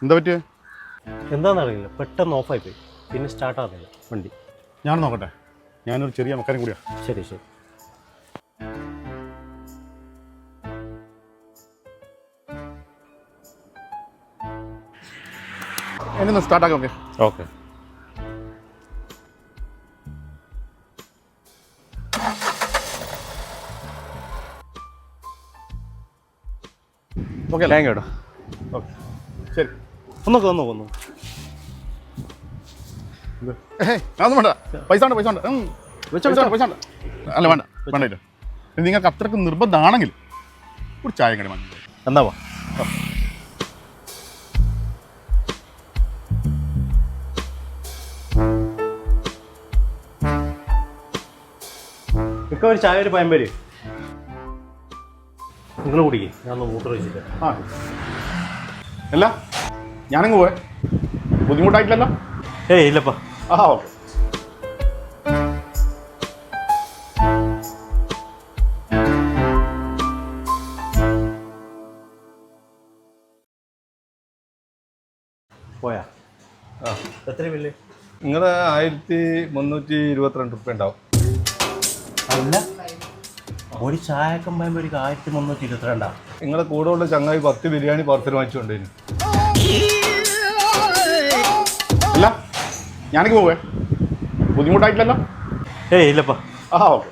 എന്താ പറ്റിയ? എന്താണെന്നറിയില്ല, പെട്ടെന്ന് ഓഫായി പോയി, പിന്നെ സ്റ്റാർട്ടാകുന്നില്ല വണ്ടി. ഞാൻ നോക്കട്ടെ, ഞാനൊരു ചെറിയ മക്കാരും കൂടിയാ. ശരി ശരി. എന്നൊന്ന് സ്റ്റാർട്ടാക്കാം. Okay okay. Okay thank you. Okay ശരി. ഒന്നൊക്കെ അതൊന്നും വേണ്ട, പൈസ ഉണ്ട് അല്ല വേണ്ട വേണ്ട. നിങ്ങൾക്ക് അത്രയ്ക്ക് നിർബന്ധമാണെങ്കിൽ ഒരു ചായ കടി വാങ്ങി എന്താ വാ. ഇക്ക ഒരു ചായ ഒരു പയമ്പേര് നിങ്ങൾ കുടിക്കേ, ഞാൻ ഒന്ന് മൂത്ര വെച്ചിട്ട്. ആ അല്ല ഞാനങ്ങ് പോയേ, ബുദ്ധിമുട്ടായിട്ടില്ലല്ലോ? ഏയ് ഇല്ലപ്പാ. ആ ഓക്കെ. പോയാ? ആ എത്ര ബില്ല്? നിങ്ങളുടെ 1322 റുപ്യ ഉണ്ടാവും. അല്ല, ഒരു ചായക്കം പയമ്പേരിക്ക് 1322. നിങ്ങളുടെ കൂടെ ഉള്ള ചങ്ങായി 10 ബിരിയാണി പാർസൽ വാങ്ങിച്ചുകൊണ്ടേന്. അല്ല ഞാനങ്ങ് പോവേ, ബുദ്ധിമുട്ടായിട്ടില്ലല്ലോ? ഏയ് ഇല്ലപ്പാ. ആ ഓക്കെ.